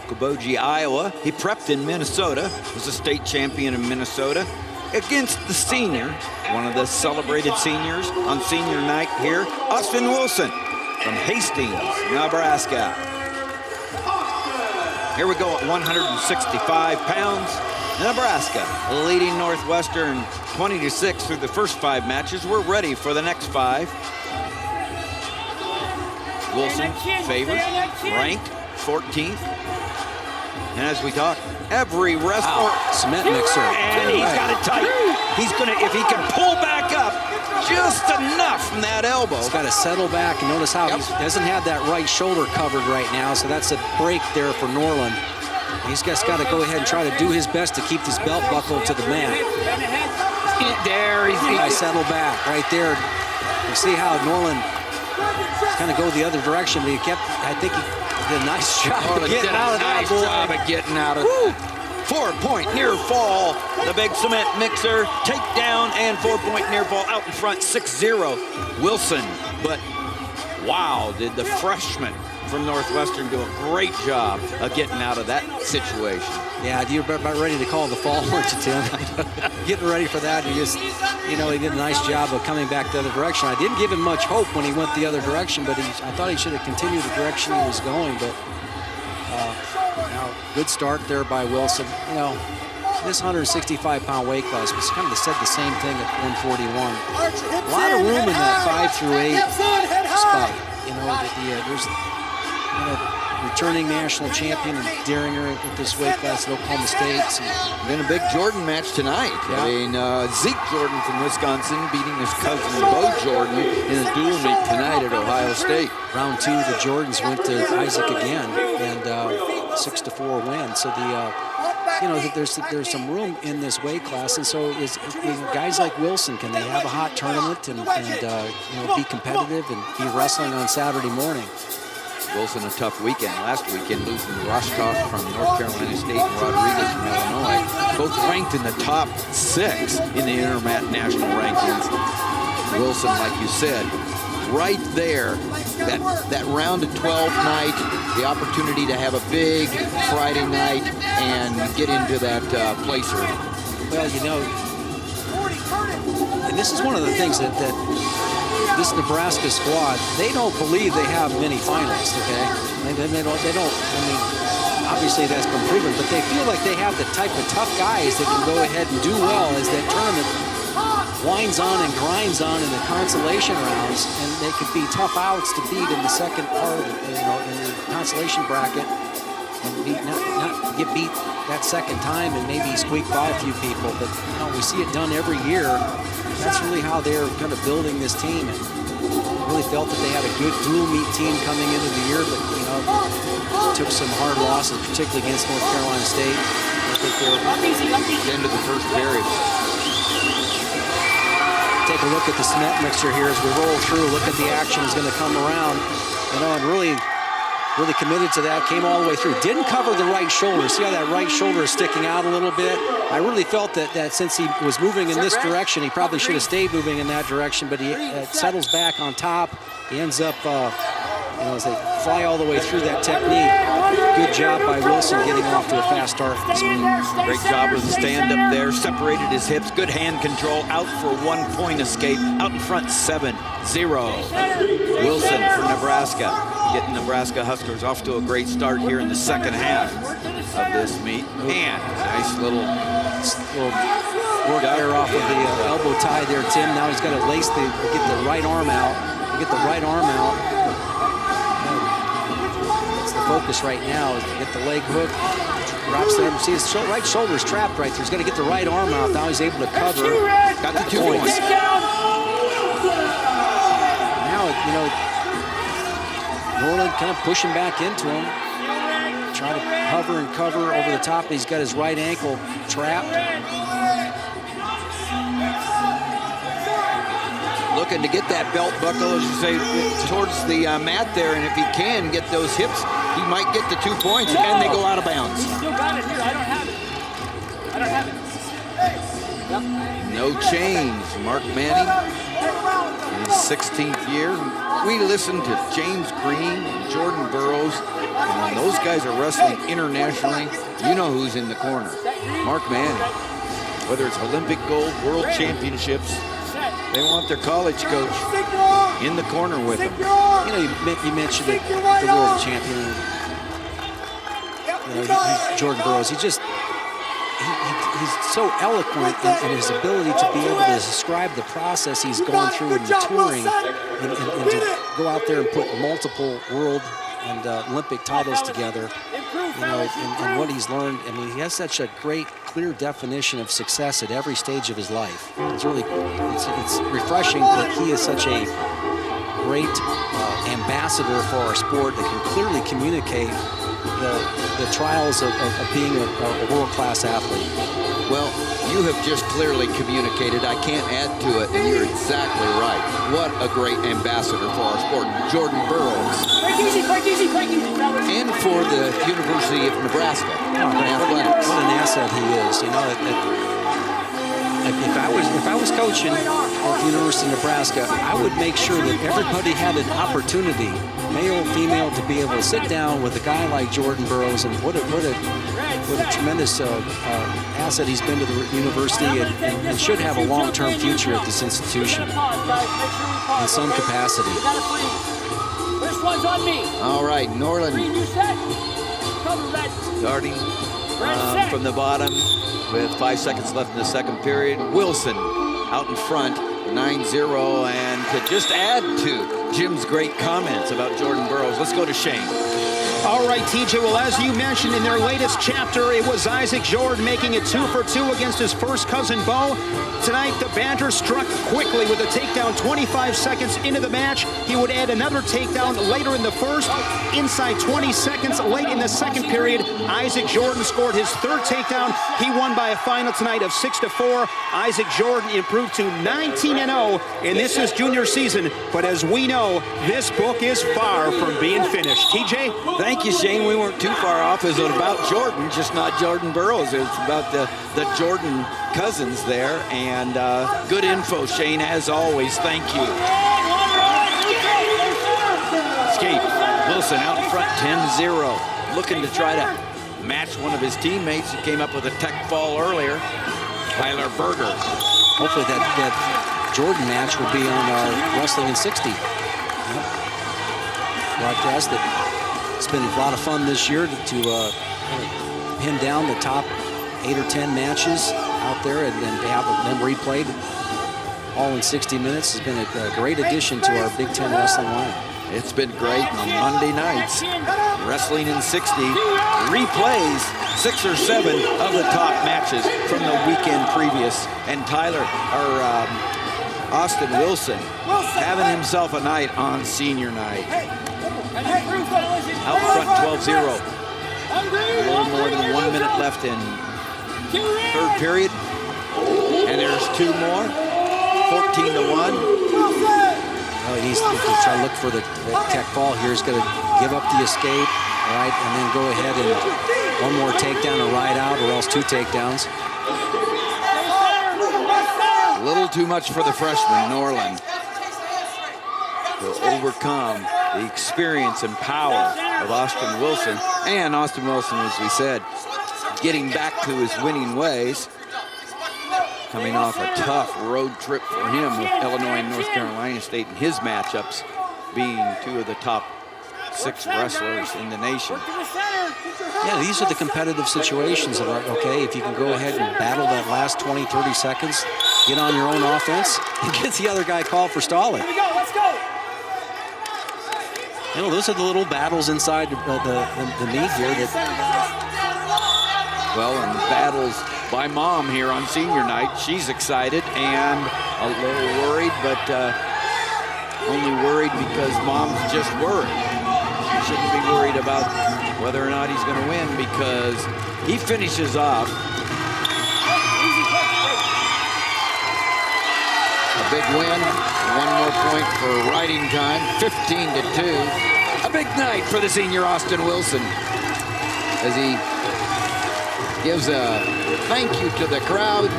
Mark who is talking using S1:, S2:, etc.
S1: Muskogee, Iowa. He prepped in Minnesota, was a state champion in Minnesota. Against the senior, one of the celebrated seniors on senior night here, Austin Wilson from Hastings, Nebraska. Here we go at 165 pounds. Nebraska leading Northwestern 20-6 through the first 5 matches. We're ready for the next 5. Wilson favored, ranked 14th. And as we talk, every wrestler,
S2: cement mixer,
S1: and he's got it tight. He's gonna, if he can pull back up just enough from that elbow.
S2: He's got to settle back, and notice how he doesn't have that right shoulder covered right now, so that's a break there for Norland. He's just got to go ahead and try to do his best to keep this belt buckle to the mat.
S1: There,
S2: he's settle back right there. You see how Norland kind of go the other direction, but he kept, I think he did a nice job of getting out of that.
S1: Nice job of getting out of that. 4-point near fall. The big cement mixer, takedown and 4-point near fall out in front, 6-0. Wilson, but wow, did the freshman from Northwestern do a great job of getting out of that situation.
S2: Yeah, you're about ready to call the fall, weren't you, Tim? Getting ready for that. He just, you know, he did a nice job of coming back the other direction. I didn't give him much hope when he went the other direction, but I thought he should have continued the direction he was going. But now, good start there by Wilson. You know, this 165-pound weight class was kind of said the same thing at 141. A lot of room in that 5 through 8 spot. You know, there's, you know, returning national champion and Daringer at this weight class at Oklahoma State. So.
S1: Been a big Jordan match tonight.
S2: Yeah.
S1: I mean, Zeke Jordan from Wisconsin beating his cousin Bo Jordan in a dual meet tonight at Ohio State.
S2: Round 2, the Jordans went to Isaac again, and 6-4 win. So you know, there's some room in this weight class, and so is guys like Wilson, can they have a hot tournament and you know, be competitive and be wrestling on Saturday morning?
S1: Wilson a tough weekend. Last weekend losing to Roscoff from North Carolina State and Rodriguez from Illinois. Both ranked in the top 6 in the international rankings. Wilson, like you said, right there, that round of 12 night, the opportunity to have a big Friday night and get into that placer.
S2: Well, you know, and this is one of the things that this Nebraska squad, they don't believe they have many finalists, okay? They don't, I mean, obviously that's been proven, but they feel like they have the type of tough guys that can go ahead and do well as that tournament winds on and grinds on in the consolation rounds, and they could be tough outs to beat in the second part of the, you know, in the consolation bracket, and not get beat that second time and maybe squeak by a few people. But you know, we see it done every year. That's really how they're kind of building this team, and really felt that they had a good dual meet team coming into the year, but you know, took some hard losses, particularly against North Carolina State. I think they were
S1: at the end of the first period.
S2: Take a look at the cement mixer here as we roll through. Look at the action is going to come around, you know, and really committed to that. Came all the way through. Didn't cover the right shoulder. See how that right shoulder is sticking out a little bit? I really felt that since he was moving in this direction, he probably should have stayed moving in that direction. But he settles back on top. He ends up, you know, as they fly all the way through that technique. Good job by Wilson getting off to a fast start this week.
S1: Great job with the stand-up there. Separated his hips. Good hand control. Out for 1-point escape. Out in front, 7-0. Wilson for Nebraska. Getting Nebraska Huskers off to a great start here in the second half of this meet. And nice little
S2: work there off of the elbow tie there, Tim. Now he's got to lace get the right arm out. Get the right arm out. That's the focus right now, is to get the leg hook. Drops there. See, his right shoulder's trapped right there. He's got to get the right arm out. Now he's able to cover.
S1: Got the 2 points.
S2: Now, you know, Norland kind of pushing back into him. Trying to hover and cover over the top. He's got his right ankle trapped.
S1: Looking to get that belt buckle, as you say, towards the mat there, and if he can get those hips, he might get the 2 points, and they go out of bounds.
S3: Still got it here. I don't have it. I don't have it. Yep.
S1: No change. Mark Manning in his 16th year. We listened to James Green and Jordan Burroughs And when those guys are wrestling internationally, you know who's in the corner. Mark Manning. Whether it's Olympic gold, world championships, they want their college coach in the corner with them.
S2: You know, you mentioned the world champion. You know, Jordan Burroughs. He's so eloquent in his ability to be able to describe the process he's going through in maturing and to go out there and put multiple world and Olympic titles together. You know, and what he's learned. I mean, he has such a great, clear definition of success at every stage of his life. It's really, it's refreshing that he is such a great ambassador for our sport that can clearly communicate the trials of being a world-class athlete.
S1: Well, you have just clearly communicated. I can't add to it, and you're exactly right. What a great ambassador for our sport, Jordan Burroughs. And for the University of Nebraska. Athletics.
S2: What an asset he is. You know, if I was coaching at the University of Nebraska, I would make sure that everybody had an opportunity, male, female, to be able to sit down with a guy like Jordan Burroughs, and what a tremendous asset he's been to the university, and should have a long-term future at this institution in some capacity.
S1: All right, Norland starting from the bottom with 5 seconds left in the second period. Wilson out in front, 9-0, and to just add to Jim's great comments about Jordan Burroughs, let's go to Shane.
S4: All right, TJ, well, as you mentioned in their latest chapter, it was Isaac Jordan making it 2 for 2 against his first cousin, Bo. Tonight, the Badgers struck quickly with a takedown 25 seconds into the match. He would add another takedown later in the first. Inside 20 seconds late in the second period, Isaac Jordan scored his third takedown. He won by a final tonight of 6-4. Isaac Jordan improved to 19-0 in this is junior season. But as we know, this book is far from being finished. TJ?
S1: Thank you, Shane. We weren't too far off. It's about Jordan, just not Jordan Burroughs. It's about the Jordan cousins there. And good info, Shane, as always. Thank you. Escape. Wilson out in front, 10-0. Looking to try to match one of his teammates who came up with a tech fall earlier, Tyler Berger.
S2: Hopefully that Jordan match will be on our Wrestling in 60 broadcast. It's been a lot of fun this year to pin down the top 8 or 10 matches out there and to have them replayed all in 60 minutes has been a great addition to our Big Ten wrestling line.
S1: It's been great on Monday nights. Wrestling in 60 replays 6 or 7 of the top matches from the weekend previous. And Tyler, or Austin Wilson, having himself a night on senior night. Out front, 12-0. A little more than 1 minute left in third period. And there's 2 more. 14-1.
S2: Well, he needs to try to look for the tech fall here. He's going to give up the escape, right, and then go ahead and one more takedown and ride out, or else 2 takedowns.
S1: A little too much for the freshman, Norland, to overcome the experience and power of Austin Wilson. And Austin Wilson, as we said, getting back to his winning ways, coming off a tough road trip for him with Illinois and North Carolina State, and his matchups being 2 of the top 6 wrestlers in the nation.
S2: Yeah, these are the competitive situations that are, okay, if you can go ahead and battle that last 20, 30 seconds, get on your own offense, and get the other guy called for stalling.
S3: Here we go, let's go.
S2: You know, those are the little battles inside the meet here.
S1: Well, and battles by Mom here on senior night. She's excited and a little worried, but only worried because Mom's just worried. She shouldn't be worried about whether or not he's going to win, because he finishes off a big win. 1 more point for riding time, 15-2. A big night for the senior Austin Wilson as he gives a thank you to the crowd